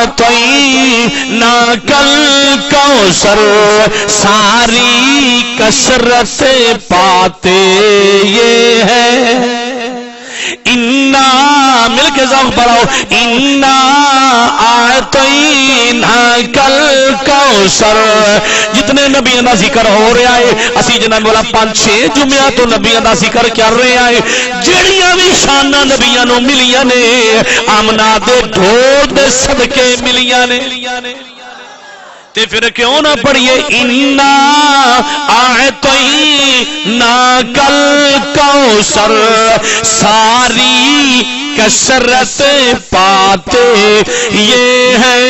أعطيناك الكوثر ساری کثرت پاتے یہ ہے انا مل کے ذوق بڑھاؤ انا اعطیناک الکوثر جتنے نبیوں دا ذکر ہو رہا ہے اسی جناب والا 5-6 جمعہ تو نبیوں دا ذکر کر رہے ہیں جڑیاں بھی شاناں نبیوں نو ملیاں نے آمنہ دے ڈھول دے صدقے ملیاں نے تے پھر کیوں نہ پڑھیے انا اعطیناک الکوثر ساری کثرت پاتے یہ ہے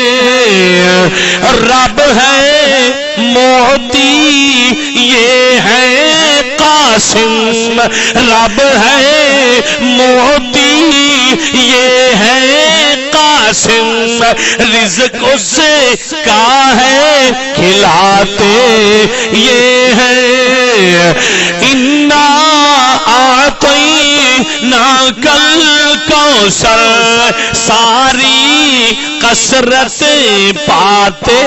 رب ہے موتی یہ ہے قاسم رب ہے موتی یہ ہے قاسم رزق اس سے کا ہے کھلاتے یہ ہے انا اعطیناک الکوثر ساری کثرت پاتے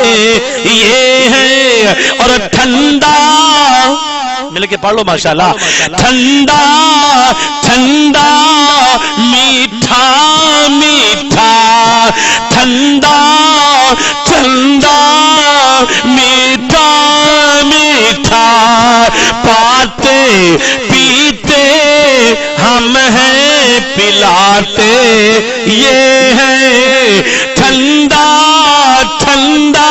یہ ہے اور ٹھنڈا مل کے پڑھ لو ماشاءاللہ ٹھنڈا ٹھنڈا میٹھا میٹھا ٹھنڈا ٹھنڈا میٹھا میٹھا پاتے پیتے ہم ہیں پلاتے یہ ہے ٹھنڈا ٹھنڈا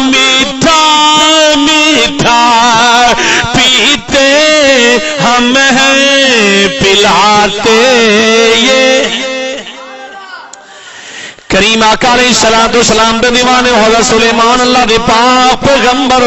میٹھا میٹھا پیتے ہم ہیں پلاتے یہ کریم آقا علیہ السلام دے دیوانے حضرت سلیمان اللہ دے پاک پیغمبر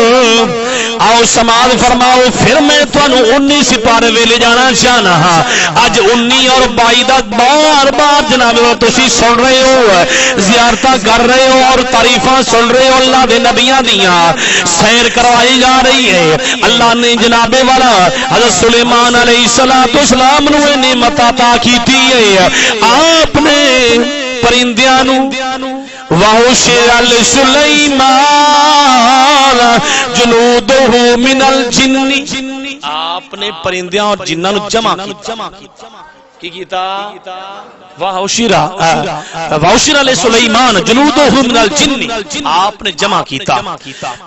آؤ سماعت فرماؤ پھر میں تانوں 19 سپارے ویلے جانا چاہنا ہاں اج 19 اور 22 دا بار بار جناب تسی سن رہے ہو زیارتاں کر رہے ہو اور تعریفاں سن رہے ہو اللہ دے نبیاں دیاں سیر کروائی جا رہی ہے اللہ نے جناب والا حضرت سلیمان علیہ السلام نو نعمت عطا کیتی ہے آپ نے پرندیاں نو وَحُشِرَ لِسُلَيْمَانَ جُنُودُهُ مِنَ الْجِنِّ آپ نے پرندیاں اور جنہ نو جمع کی کیتا وَحُشِرَ لِسُلَيْمَانَ جُنُودُهُ مِنَ الْجِنِّ آپ نے جمع کیتا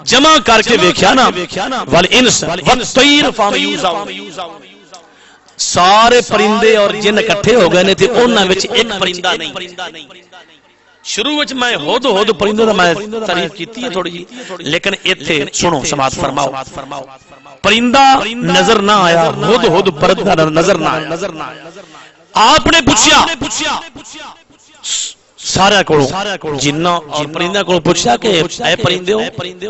جمع کر کے دیکھیا نا وَالْإِنسَ وَالطَّيْرَ فَهُمْ يُوزَعُونَ سارے پرندے اور جن اکٹھے ہو گئے نے تھے انہاں وچ ایک پرندہ نہیں شروع وچ میں ہود پرندوں دا میں تعریف کیتی ہے تھوڑی جی لیکن ایتھے سنو سماعت فرماؤ پرندہ نظر نہ آیا ہود پرندہ نظر نہ آیا آپ نے پوچھا سارے کو جنہ اور پرندہ کو پوچھا کہ اے پرندے ہو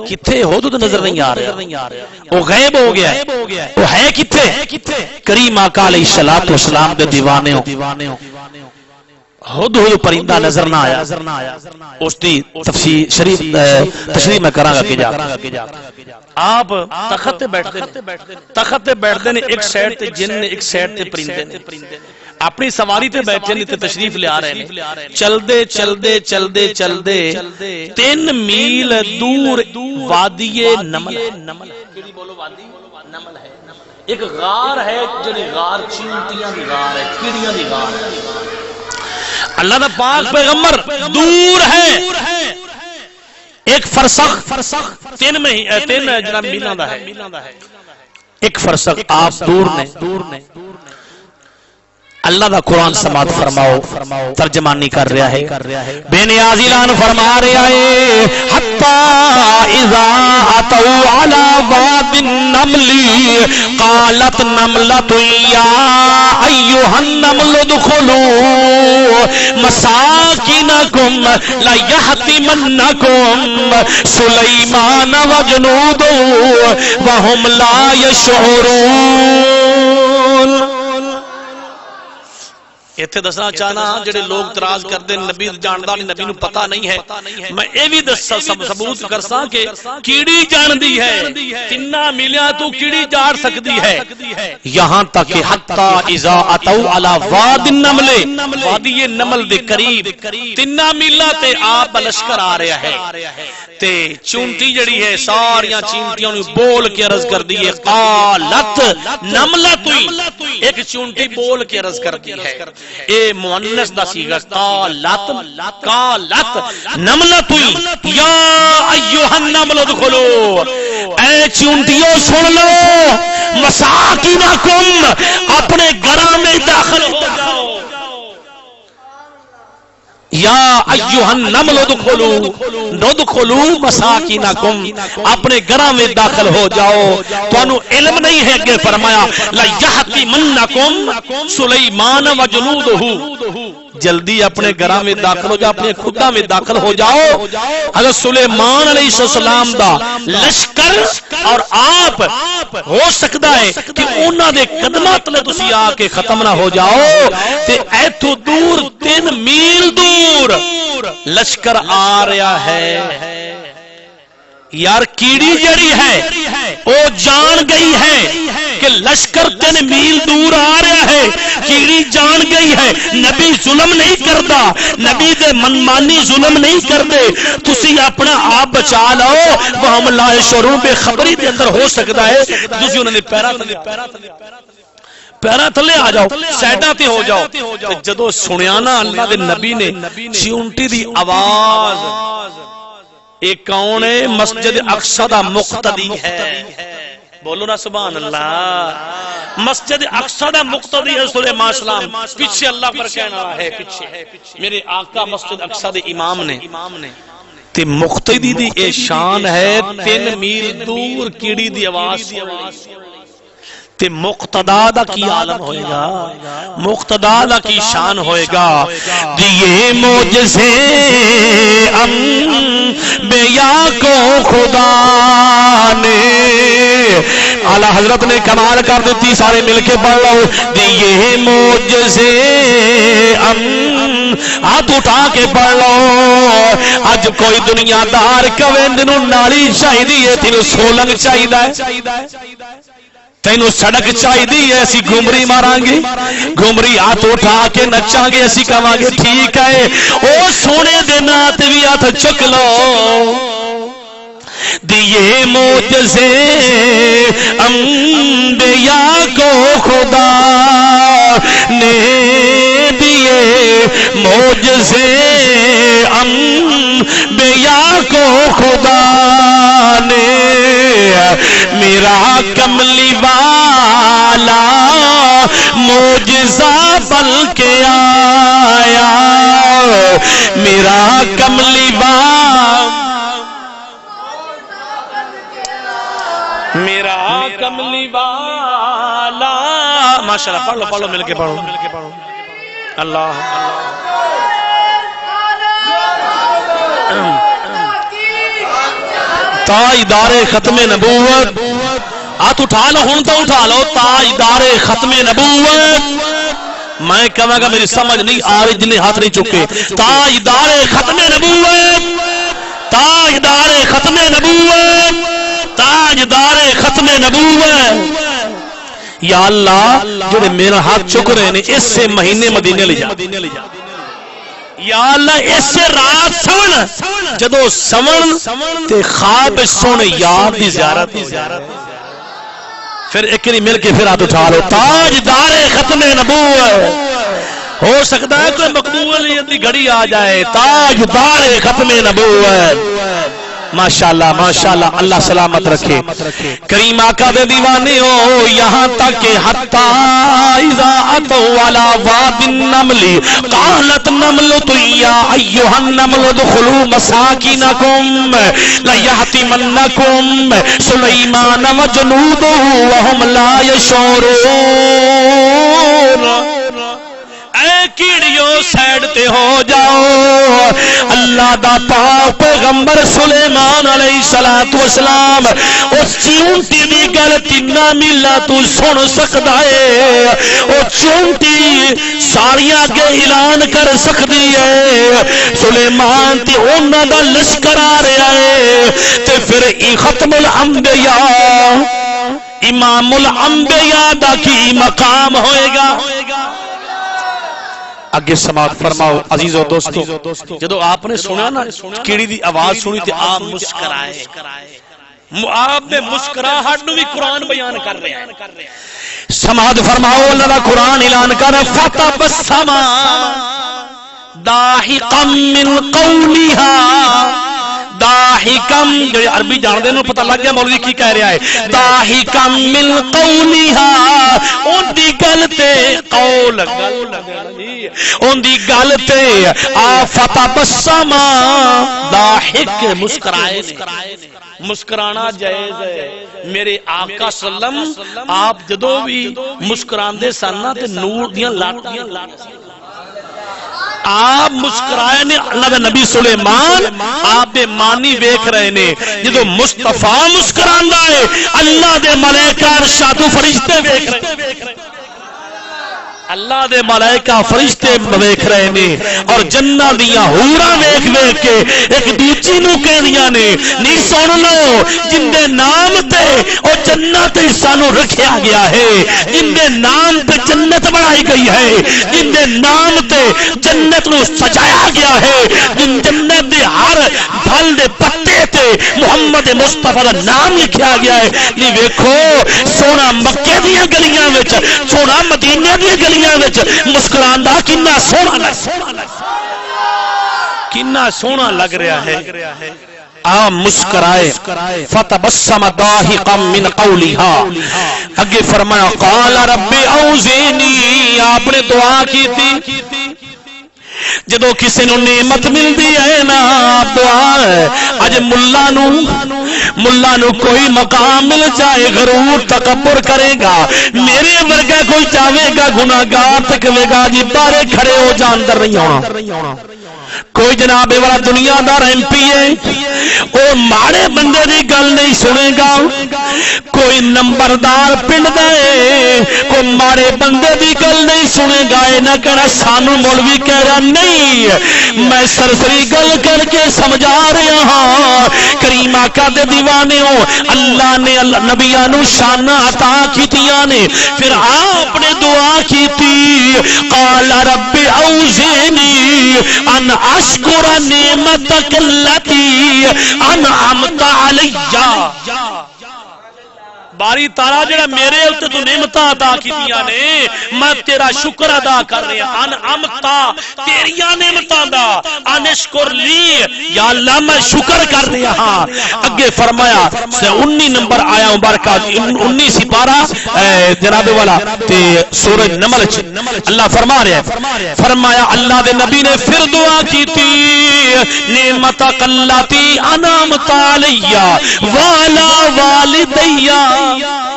کتھے ہو تو نظر نہیں آ رہا وہ غائب ہو گیا وہ ہے کتھے کریم آقا علیہ السلام دے دیوانے ہو پرندہ نظر نہ آیا اس دی تشریح میں کراں گا کہ جا آپ تخت تے بیٹھتے نے ایک سائیڈ تے جن نے ایک سائیڈ تے پرندے نے اپنی سواری تے بیٹھے نے تے تشریف لے آ رہے ہیں چلدے 3 میل دور وادی نمل کیڑی بولو وادی نمل ہے ایک غار ہے جڑی غار چینٹیاں دی غار ہے کیڑیاں دی غار ہے اللہ دا پاک پیغمبر دور ہے ایک فرسخ 3 جناب میلاں دا ہے ایک فرسخ آپ دور نے اللہ دا قرآن سماعت فرماؤ ترجمانی کر رہا ہے بے نیازی اعلان فرما رہا ہے حتی اذا اتوا علی واد النمل قالت نملۃ یا ایھا النمل ادخلوا مساکنکم لا یحطمنکم سلیمان وجنودہ وهم لا یشعرون ایتھے دسنا چاہنا جڑے لوگ تراز کردے نبی جاندا نہیں نبی نو پتہ نہیں ہے میں اے بھی دسا ثبوت کرساں کہ کیڑی جاندی ہے تنا میلیاں تو کیڑی جاڑ سکتی ہے یہاں تک کہ حتی اذا اتوا علی واد النمل وادی نمل دے قریب تنا میلاں تے آپ لشکر آ رہا ہے تے چونٹی جڑی ہے ساریاں چونٹیاں نو بول کے عرض کر دی ہے قالت نملۃ ایک چونٹی بول کے عرض کر دی ہے اے مؤنث دا صیغہ قالت نملۃ یا ایھا النمل ادخلوا اے چونٹیوں سن لو مساکنکم اپنے گھراں میں داخل ہو جاؤ یا ایھا النمل ادخلوا مساکنکم اپنے گھراں میں داخل ہو جاؤ تانوں علم نہیں ہے کہ فرمایا لا یحتمنکم سلیمان و جنودہ جلدی اپنے گھراں میں داخل ہو جاؤ اپنے خودہ میں داخل ہو جاؤ حضرت سلیمان علیہ السلام دا لشکر اور آپ ہو سکتا ہے کہ انہاں دے قدماں تلے تسی آ کے ختم نہ ہو جاؤ تے ایتھوں دور 3 میل دور لشکر آ رہا ہے یار کیڑی جڑی ہے وہ جان گئی ہے کہ لشکر 3 میل دور آ رہا ہے کیڑی جان گئی ہے نبی ظلم نہیں کرتا نبی دے منمانی ظلم نہیں کرتے تسی اپنا آپ بچا لو وہ ہم لا شعور بے خبری دے اندر ہو سکتا ہے تسی انہوں نے پیرا تھلے آ جاؤ سیڈا تے ہو جاؤ جدو سنیا نا اللہ دے نبی نے چونٹی دی آواز ایک کون ہے مسجد اقصی دا مقتدی ہے بولو نا سبحان اللہ مسجد اقصی دا مقتدی ہے سلیمان السلام پیچھے اللہ پر کہنا ہے پیچھے میرے آقا مسجد اقصی دے امام نے تے مقتدی دی اے شان ہے 3 میل دور کیڑی دی آواز تے مقتدا دا کی عالم ہوئے گا مقتدا دا کی شان ہوئے گا دیے معجزے انبیاء کو خدا نے اعلیٰ حضرت نے کمال کر دیتی سارے مل کے پڑھ لو دیے معجزے ہاتھ اٹھا کے پڑھ لو اج کوئی دنیا دار کویندنو نالی چاہی دیئے تینو سولنگ چاہی دائے تینو سڑک چاہی دی ایسی گھومری ماران گی گھومری ہاتھ اٹھا کے نچاں گے ایسی کہاں گے ٹھیک ہے او سونے دے نات بھی ہاتھ چک لو دیے معجزے انبیاء کو خدا نے دیے معجزے انبیاء کو خدا نے میرا کملی والا معجزہ بن کے آیا میرا کملی والا میرا کملی والا ماشاءاللہ پڑھ لو مل کے پڑھو اللہ تاجدار ختم نبوت ہاتھ اٹھا لو ہوں تو اٹھا لو تاجدار ختم نبوت میں کہوں گا میری سمجھ نہیں آ رہی جنہیں ہاتھ نہیں چکے تاجدار ختم نبوت تاجدار ختم نبوت تاجدار ختم نبوت یا اللہ جو میرا ہاتھ چک رہے ہیں اس سے مہینے مدینے لے جا یا اللہ اس سے رات سون جدو سون تے خواب سونے یاد دی زیارت پھر ایک نہیں مل کے پھر ہاتھ اٹھا لو تاجدار ختم نبوت ہو سکتا ہے کوئی مقبولیت دی گھڑی آ جائے تاجدار ختم نبوت ماشاءاللہ ماشاءاللہ اللہ سلامت رکھے کریم آقا دے دیوانے ہو یہاں تک کہ حتی اذا اتوا علی واد النمل قالت نملۃ یا ایھا النمل ادخلوا مساکنکم لا یحتمنکم سلیمان و جنودہ وهم لا یشعرون اے کیڑیوں سائیڈ تے ہو جاؤ اللہ اللہ دا پاک پیغمبر سلیمان علیہ السلام اس چونٹی دی گل 3 میلاں تو سن سکدا ہے، او چونٹی ساریاں کے اعلان کر سکدی ہے۔ سلیمان تے انہاں دا لشکر آ رہا ہے تے پھر ختم الانبیاء امام الانبیاء دا کی مقام ہوئے گا۔ اگے سماعت فرماؤ عزیز و دوستو، جدو آپ نے سنا نا کیڑی دی آواز سنی تے آپ مسکرائے، آپ نے مسکراہٹ نو بھی قرآن بیان کر رہے ہیں۔ سماعت فرماؤ اللہ دا قرآن اعلان کر فتبسم ضاحکا من قولها، ضاحکم جو عربی جان دے نو پتہ لگ گیا مولوی کی کہہ رہا ہے، ضاحکم من قولها، اون دی گل تے قول اون دی گل تے فتبسم ضاحک مسکرائے، مسکرانا جائز ہے۔ میرے آقا سلم آپ جدو بھی مسکراندے سن تے نور دیاں لاٹیاں آپ مسکرائے نے۔ اللہ دا نبی سلیمان آپ دے مانی ویکھ رہے نے، جدو مصطفیٰ مسکراندا ہے اللہ دے ملائکہ ارشاد فرشتے ویکھ رہے، اللہ دے ملائکہ فرشتے ویکھ رہے نے، اور جنہ دیاں حوراں ویکھ ویکھ کے ایک دوجی نو کہندیاں نے نہیں سن لو جن دے نام تے او جنت سانو رکھیا گیا ہے، جن دے نام تے جنت بنائی گئی ہے، جن دے نام تے جنت نو سجایا گیا ہے، جن جنت دے ہر پھل دے پتے تے محمد مصطفیٰ دا نام لکھیا گیا ہے۔ یہ ویکھو سونا مکے دیاں گلیاں وچ، سونا مدینے دیاں گلیاں مسکراندا کنا سونا لگ رہا ہے۔ آپ مسکرائے فتبسم ضاحکا من قولها، اگے فرمایا قال رب اوزعنی، آپ نے دعا کی تھی جدو کسی نو نعمت ملتی ہے نا دعا ہے، اج ملا نو کوئی مقام مل جائے غرور تکبر کرے گا، میرے ورگا کوئی چاہے گا گناہگار تے کہے گا جی بارے کھڑے ہو جا اندر نہیں آنا۔ کوئی جناب والا دنیا دار ایم پی ہے وہ ماڑے بندے دی گل نہیں سنے گا، کوئی نمبردار پنڈ دے کوئی ماڑے بندے دی گل نہیں سنے گا، یہ نہ کہنا سانو مولوی کہہ رہا نہیں، میں سرسری گل کر کے سمجھا رہا ہاں۔ کریم آقا دے دیوانے ہو، اللہ نے نبیاں نو شانہ عطا کیتیاں نے، پھر آپ نے دعا کی تھی قال رب اوزعنی ان اشکر نعمتک التی انعمت علی، باری تارا جڑا میرے اوتے تو نعمتاں عطا کیتیاں نے میں تیرا شکر ادا کر رہا، انعمتا تیریاں نعمتاں دا، انشکر لی یا اللہ میں شکر کر رہا ہاں۔ اگے فرمایا 19 نمبر آیا مبارکہ 19 سپارہ جناب والا تے سورہ نمل اللہ فرما رہا ہے، فرمایا اللہ دے نبی نے پھر دعا کی تھی نعمتک التی انعمت علی وعلی والدی،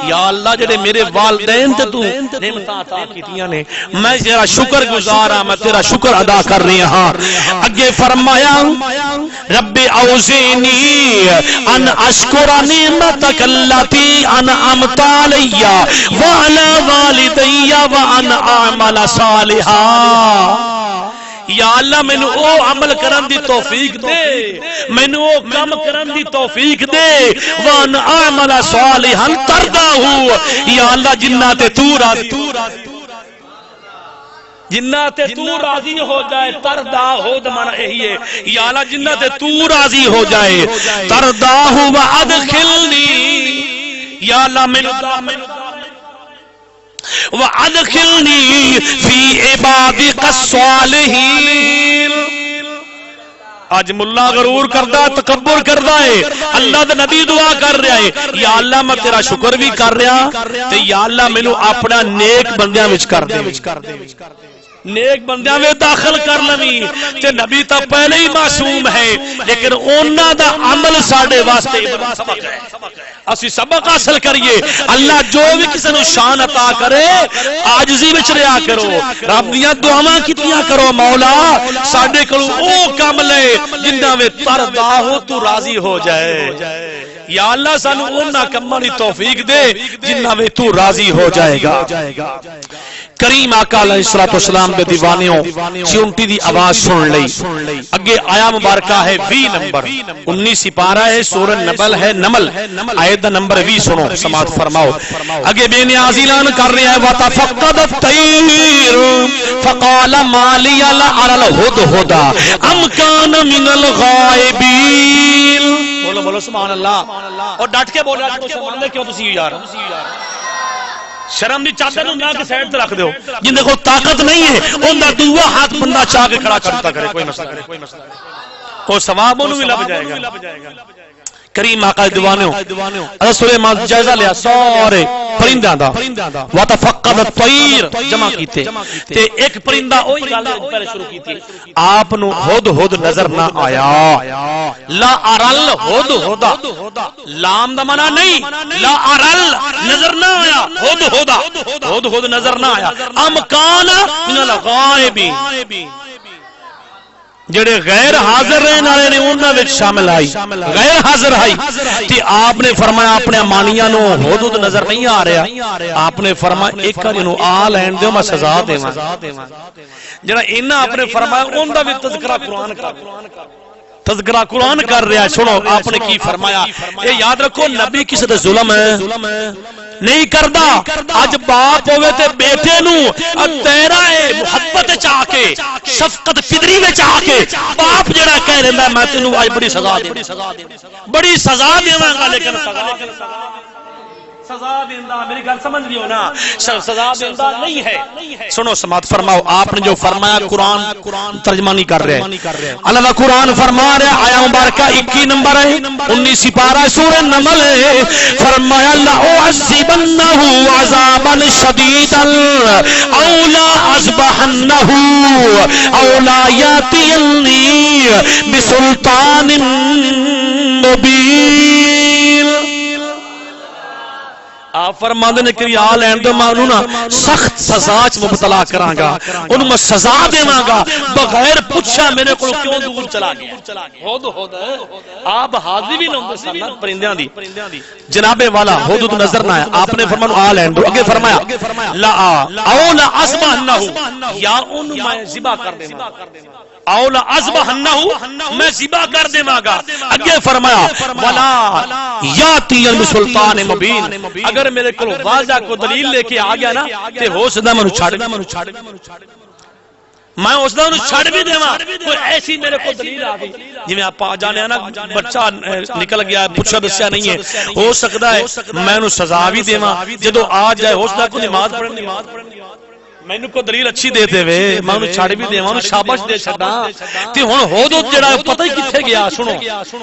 یا اللہ جڑے میرے والدین تے تو نعمتاں عطا کیتیاں نے میں تیرا شکر گزار ہاں، میں تیرا شکر ادا کر رہا ہاں۔ اگے فرمایا رب اوزعنی ان اشکر نعمتک التی انعمت علی وعلی والدی وان اعمل صالحا، یا اللہ مینو او عمل کرن دی توفیق دے، مینو او کام کرن دی توفیق دے، وان اعمل صالحا ترضاہ، یا اللہ جنہ تے تو راضی، جنہ تے تو راضی ہو جائے، ترضا ہو دمانا یہی ہے، یا اللہ جنہ تے تو راضی ہو جائے، ترضاہ وادخلنی، یا اللہ مینو وَأَدْخِلْنِي فِي عِبَادِكَ الصَّالِحِينَ۔ آج ملا غرور کردہ تکبر کردہ ہے، اللہ دے نبی دعا کر رہا ہے یا اللہ میں تیرا شکر بھی کر رہا تے یا اللہ مینوں اپنا نیک بندیاں وچ کر دے۔ نیک بندیاں میں داخل کر لویں تے نبی تو پہلے ہی معصوم ہے لیکن انہاں دا عمل ساڈے واسطے سبق ہے اسی سبق حاصل کریے اللہ جو بھی کسی نو شان عطا کرے عاجزی وچ رہیا کرو رب دیاں دعاواں کیتیاں کرو مولا ساڈے کولوں او کم لے جنہاں وچ تردا ہو تو راضی ہو جائے یا اللہ سانو انہاں کماں دی توفیق دے جنہاں وچ تو راضی ہو جائے گا کریم آقا علیہ الصلوۃ والسلام دے دیوانیوں چونٹی دی آواز سن لئی اگے آیا مبارکہ ہے 20 نمبر 19 سپارہ ہے سورہ نمل آیت نمبر 20 سنو سماعت فرماؤ اگے بے نیاز اعلان کر رہا ہے وتفقد الطير فقال ما لي لا ارى الهدهد ام كان من الغائبين بولو سبحان اللہ اور ڈٹ کے بولیا کرو کیوں تسی یار شرم دی چادر نہ کہ سائیڈ تے رکھ دیو جن دے کول طاقت نہیں ہے اوندا دوسرا ہاتھ بندہ چاہ کے کھڑا کرتا کرے کوئی مسئلہ نہیں او ثواب انہوں بھی لب جائے گا کریم آقا دیوانیوں رسول ماں جائزہ لیا سارے پرندہ دا وتفقد الطير جمع کیتے تے ایک پرندہ اوہی گل پہلے شروع کیتی آپ نو ہد نظر نہ آیا لا ارل ہد لام دا معنی نہیں لا ارل نظر نہ آیا ہد نظر نہ آیا ام کان من الغائبین جڑے غیر حاضر رہنے والے نے انہاں وچ شامل آئی غیر حاضر آئی تے آپ نے فرمایا اپنے مانیاں نو حدود نظر نہیں آ رہا آپ نے فرمایا ایک کر انہوں آ لین دیو میں سزا دیواں جڑا انہاں آپ نے فرمایا ان دا بھی تذکرہ قرآن کر رہا ہے سنو آپ نے کی فرمایا اے یاد رکھو نبی کسی تے ظلم ہے نہیں کردا اج باپ ہوئے تے بیٹے نو تیرا ہے محبت چاہ کے شفقت فطری میں چاہ کے باپ جڑا کہہ رہا میں تینوں اج بڑی سزا دیواں گا لیکن سزا دیندا میری گل سمجھ رہی ہو نا سزا دیندا نہیں ہے سنو سماعت فرماؤ آپ نے جو فرمایا قرآن ترجمہ نہیں کر رہے اللہ قرآن فرما رہے آیا مبارکہ 21 نمبر ہے 19 سپارہ سورہ نمل ہے فرمایا لَأُعَذِّبَنَّهُ عَذَابًا شَدِيدًا أَوْ لَأَذْبَحَنَّهُ أَوْ لَيَأْتِيَنِّي بِسُلْطَانٍ مُبِينٍ آپ فرماندے نے کہ آ لین دو میں انہوں نا سخت سزا چ مبتلا کراں گا انہوں میں سزا دیواں گا بغیر پوچھا میرے کو کیوں دور چلا گیا ہود آپ حاضری بھی نہ ہوندے سن پرندیاں دی جناب والا حدود نظر نہ آیا آپ نے فرمایا آ لین دو اگے فرمایا لا او لا اصبحنہ یا انہوں میں ذبح کر دیواں اولا اذبحنہ میں ذبح کر دیواں گا اگے فرمایا ولا یاتی بسلطان مبین اگر میرے کو واضح کو دلیل لے کے آ گیا نا تے ہو سکدا میں چھڑ میں اس دا چھڑ بھی دیواں کوئی ایسی میرے کو دلیل آ گئی جی میں آپ جانے نا بچہ نکل گیا پوچھا دسیا نہیں ہے ہو سکدا ہے میں انہوں سزا بھی دیواں جدوں آ جائے ہو سکدا کو نماز پڑھن مینوں کو دلیل اچھی دیتے ہوئے میں انہوں چھڑ بھی دیواں انہوں شاباش دے چھڑاں تے ہن ہود جڑا پتہ ہی کتھے گیا سنو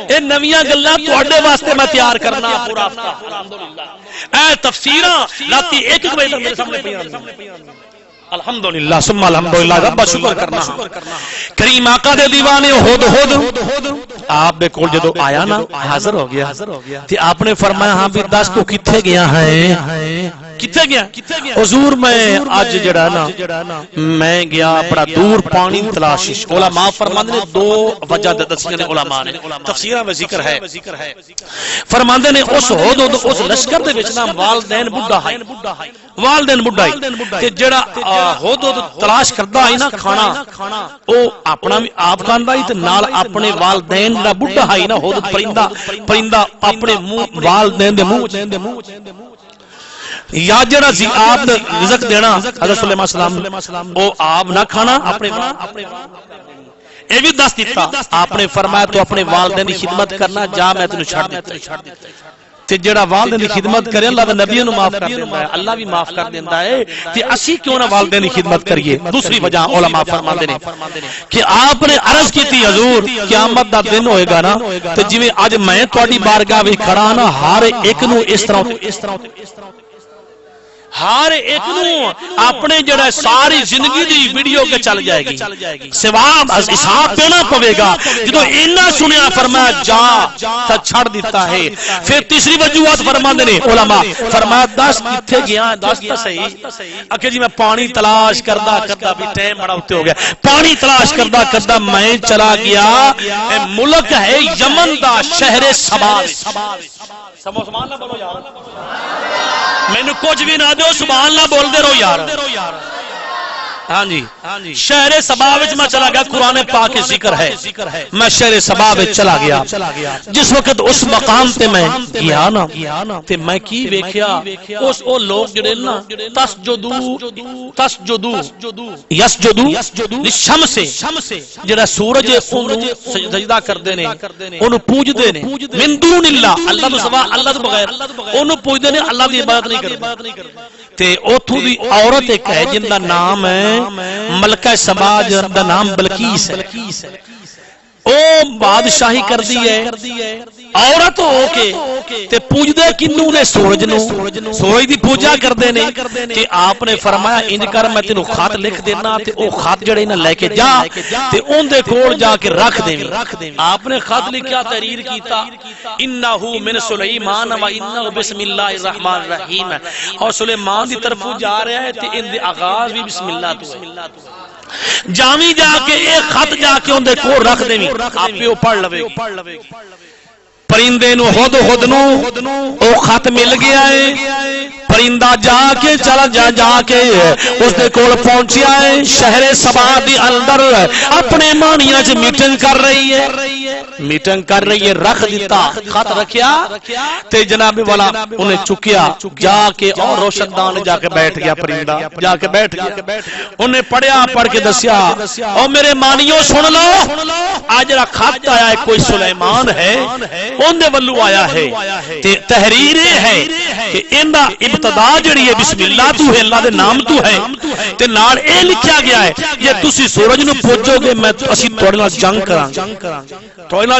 اے نویاں گلاں تواڈے واسطے میں تیار کرنا پورا ہفتہ الحمدللہ اے تفسیراں راتی 1 بجے تک میرے سامنے پیاں الحمدللہ ثم الحمدللہ رب شکر کرنا کریم آقا دے دیوانے ہود آپ دے کول جدوں آیا نا حاضر ہو گیا تے آپ نے فرمایا ہاں بھی دس تو کتھے گیا ہے کتھے گیا حضور میں آج جڑا نا میں گیا بڑا دور پانی تلاشش علماء فرماندے نے دو وجہ دسیاں نے علماء نے تفسیراں میں ذکر ہے فرماندے نے اس ہود اس لشکر دے وچ نا والدین بڈھا ہے تے جڑا ہود تلاش کردا ہے نا کھانا او اپنا بھی آپ کھاندا ہے تے نال اپنے والدین دا بڈھا ہے نا ہود پرندہ اپنے منہ والدین دے منہ یا جڑا آپ رزق دینا حضرت سلیمان السلام او آپ نہ کھانا اپنے اے بھی دس دیتا آپ نے فرمایا تو اپنے والدین کی خدمت کرنا جا میں تینوں چھڑ دیتا تے جڑا والدین کی خدمت کرے اللہ دے نبی نو معاف کر دیندا ہے اللہ بھی معاف کر دیندا ہے تے اسی کیوں نہ والدین کی خدمت کریے دوسری وجہ علماء فرماندے نے کہ آپ نے عرض کیتی حضور قیامت دا دن ہوئے گا نا تے جویں اج میں تہاڈی بارگاہ وچ کھڑا نا ہر ایک نو اس طرح ہر ایک نو اپنے جڑا ساری زندگی دی ویڈیو کے چل جائے گی، ثواب حساب دینا پوے گا۔ جدو اینا سنیا فرمایا جا تا چھڑ دیتا ہے۔ پھر تیسری وجوہات فرماندے نے علماء، فرمایا دس کتھے گیا، دس تا صحیح اکھے جی میں پانی تلاش کردا کردا بھی ٹائم بڑا ہوتے ہو گیا، پانی تلاش کردا کردا میں چلا گیا ملک ہے یمن دا شہر سبا۔ سبحان اللہ بولو یار، مینوں کچھ بھی نہ دیو سبحان اللہ بول دے رہو یار۔ ہاں جی شہر سبا وچ میں چلا گیا، قرآن پاک کے ذکر ہے، میں شہر سبا وچ چلا گیا۔ جس وقت اس مقام تے میں گیا نا تے میں کی ویکھیا، اس او لوگ جڑے نا تسجدو للشمس، جڑا سورج اونوں سجدہ کردے نے، اونوں پوجدے نے، من دون اللہ، اللہ تو سوا، اللہ تو بغیر، اونوں پوجدے نے، اللہ دی عبادت نہیں کردے۔ تے اوتھوں دی عورت ایک ہے جن دا نام ہے ملکہ سبا، جن دا نام بلقیس ہے، او بادشاہی کر دی ہے عورت ہو کے تے پوجدے کنوں نے سورج نو، سورج دی پوجا کردے نے۔ تے آپ نے فرمایا انج کر میں تینوں خط لکھ دینا تے او خط جڑے نہ لے کے جا تے اون دے کول جا کے رکھ دیں۔ آپ نے خط لکھیا، تحریر کیتا، انہو من سلیمان و انہو بسم اللہ الرحمن الرحیم، اور سلیمان دی طرف جا رہا ہے تے ان دے آغاز بھی بسم اللہ تو ہے۔ جاویں جا کے ایک خط جا کے اون دے کول رکھ دیویں، آپے او پڑھ لوے گی۔ پرندے نو ہد نو او خط مل گیا ہے، پرندہ جا کے چلا جا کے اس دے کول پہنچیا ہے، شہر سبا دی اندر اپنے مانیاں چ میٹنگ کر رہی ہے، رکھ دیتا خط رکھیا تے جناب والا انہیں چکیا جا کے اور روشن دان جا کے بیٹھ گیا، پرندہ جا کے بیٹھ گیا، انہیں پڑھیا، پڑھ کے دسیا او میرے مانیوں سن لو، آج جڑا خط آیا ہے کوئی سلیمان ہے اون دے ولو آیا ہے، تے تحریر ہے کہ اندا ابتدا جڑی ہے بسم اللہ تو ہے، اللہ دے نام تو ہے، تے نال اے لکھیا گیا ہے یہ تسی سورج نو پوجو گے میں اسی تواڈے نال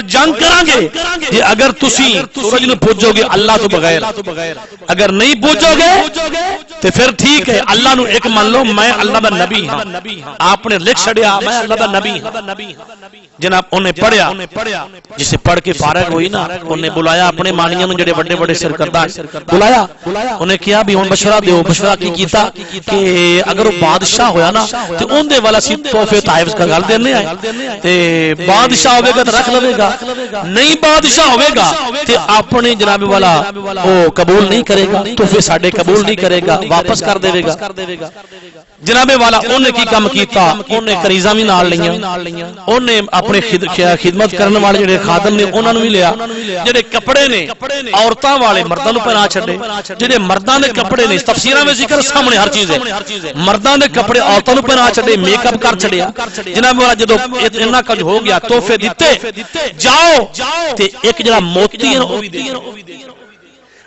جنگ کران گے یہ اگر تسی سورج نو پوجو گے اللہ تو بغیر، اگر نہیں پوجو گے تے پھر ٹھیک ہے اللہ نو ایک مان لو میں اللہ دا نبی ہاں، آپ نے لکھ چھڑیا میں اللہ دا نبی ہاں۔ جناب انہیں پڑھیا، جسے پڑھ کے فارغ ہوئی نا انہیں بلایا اپنے مانیاں نو جڑے بڑے بڑے سرکردہ بلایا، انہیں کیا بھی ہن مشورہ دیو، مشورہ کی کیتا کہ اگر وہ بادشاہ ہویا نا تے اون دے والا سی تحفے طائف کا گل دینے آئے، تے بادشاہ ہوے گا تے رکھ لوے گا، نہیں بادشاہ ہوے گا تے اپنے جناب والا وہ قبول نہیں کرے گا، تحفے ساڈے قبول نہیں کرے گا، واپس کر دے گا۔ جناب والا انہیں کی کام کیتا، انہیں کریزاں بھی نال لیاں، انہیں اپنے خدمت کرنے والے جڑے خادم نے انہاں نوں بھی لیا، جڑے کپڑے نے عورتاں والے مرداں نوں پہنا چھڈے، جڑے مرداں دے کپڑے نے تفسیراں وچ ذکر سامنے ہر چیز ہے، مرداں دے کپڑے عورتاں نوں پہنا چھڈے، میک اپ کر چھڈیا۔ جناب والا جدوں اتنا کچھ ہو گیا تحفے دتے، جاؤ تے ایک جڑا موتی ہے او بھی دے،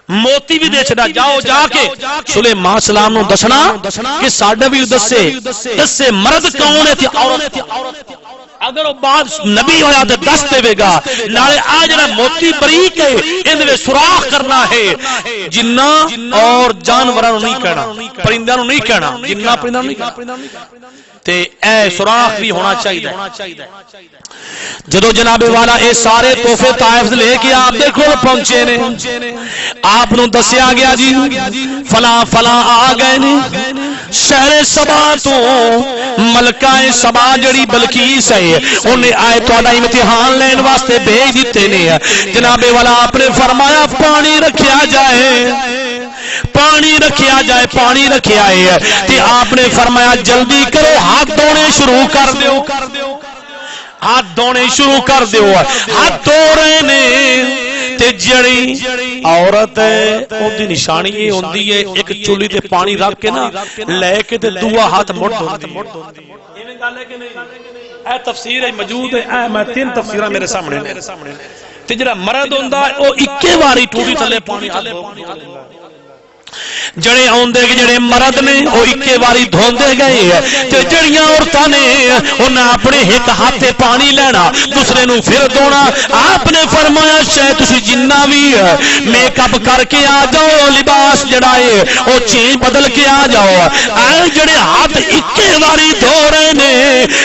موتی بھی دے چھڑا، جاؤ جا کے سلیمان سلام نو دسنا کہ ساڈا بھی دسے مرد کون ہے تے عورت، اگر وہ بعد نبی ہویا تو دس دے گا، نالے آ جڑا موتی بریک ہے ان دے سوراخ کرنا ہے، جنہ اور جانوراں نوں نہیں کہنا، پرندیاں نوں نہیں کہنا، جنہ پرندیاں نوں نہیں کہنا، تے اے سوراخ بھی ہونا چاہیے۔ جدو جناب والا اے سارے تحفے طائف لے کے آپ دے کول پہنچے نے، آپ نو دسیا گیا جی فلاں فلاں آ گئے نے شہر سبا تو، ملکہ سبا جڑی بلقیس ہے انہیں آئے تہاڈا امتحان لین واسطے بھیج دیتے نے۔ جناب والا آپ نے فرمایا پانی رکھیا جائے، پانی رکھیا جائے، پانی رکھیا ہے، تے آپ نے فرمایا جلدی کرو ہاتھ دھونے شروع کر دیو، ہاتھ دھونے شروع کر دیو، ہاتھ دھو رہے نے تے جڑی عورت او دی نشانی یہ ہوندی ہے ایک چولی تے پانی رکھ کے نا لے کے تے دوسرا ہاتھ مڑ دوندی، ایویں گل ہے کہ نہیں؟ اے تفسیر موجود ہے، اے میں تین تفسیراں میرے سامنے تے جڑا مرد ہوندا او اکے واری ٹوٹی تھلے پانی ہاتھ دھو، جڑے آندے جڑے مرد نے وہ اکے واری دھوندے گئے تے جڑیاں عورتاں نے انہاں اپنے ایک ہاتھ پانی لینا دوسرے نو پھر دھونا آپ نے فرمایا شاید تسی جنہ بھی میک اپ کر کے آ جاؤ لباس جڑا ہے وہ چینج بدل کے آ جاؤ اے جڑے ہاتھ اکے واری دھو رہے نے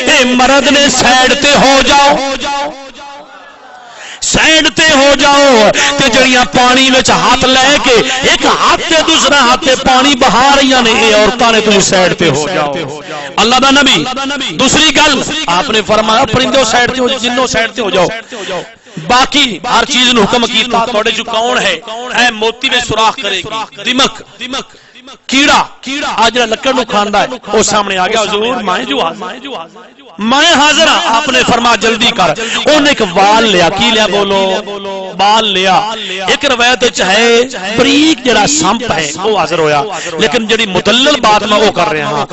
اے مرد نے سائیڈ تے ہو جاؤ سائیڈ تے ہو جاؤ تے جڑیاں پانی وچ ہاتھ لے کے ایک ہاتھ تے دوسرا ہاتھ تے پانی بہا رہی نے اے عورتاں نے تسی سائیڈ تے ہو جاؤ اللہ دا نبی دوسری گل آپ نے فرمایا پرندوں سائیڈ تے ہو جنوں سائیڈ تے ہو جاؤ باقی ہر چیز نو حکم کیتا تھوڑے جو کون ہے اے موتی میں سوراخ کرے گی دمک کیڑا آج جڑا لکڑ نو کھاندا ہے او سامنے آ گیا حضور میں حاضر ہاں آپ نے فرمایا جلدی کر انہیں ایک وال لیا کی لیا بولو بال لیا ایک روایت وچ ہے بریک جڑا سمپ ہے وہ حاضر ہویا لیکن جڑی مدلل بات میں وہ کر رہا ہاں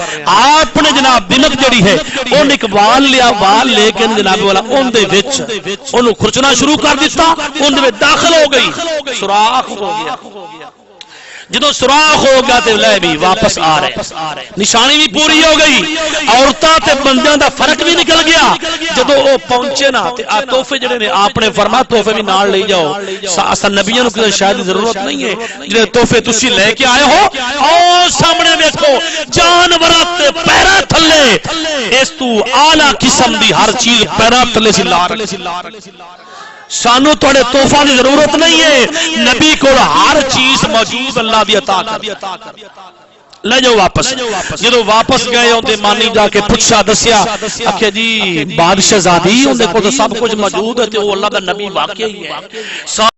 آپ نے جناب دمک جڑی ہے انہیں ایک وال لیا وال لے کے جناب والا ان دے وچ انہوں کھرچنا شروع کر دیتا ان دے داخل ہو گئی سوراخ ہو گیا جدو سوراخ ہو گیا تے لے بھی واپس آ رہے نشانی بھی پوری ہو گئی عورتاں تے بندیاں دا فرق بھی نکل گیا جدو او پہنچے نا تے تحفے جڑے نے آپ نے فرمایا تحفے بھی نال لے جاؤ اصل نبیوں نو کسی شاید ضرورت نہیں ہے جڑے تحفے تسی لے کے آئے ہو او سامنے ویکھو جانوراں تے پیراں تھلے اس تو اعلی قسم دی ہر چیز پیراں تھلے سی لا سانو تھوڑے تحفہ کی ضرورت نہیں ہے نبی کو ہر چیز موجود اللہ دی عطا کر لے جاؤ واپس جدو واپس گئے اندے مانی جا کے پوچھا دسیا آخیا جی بادشاہ زادی اندے کو تو سب کچھ موجود ہے تے وہ اللہ دا نبی واقعی ہے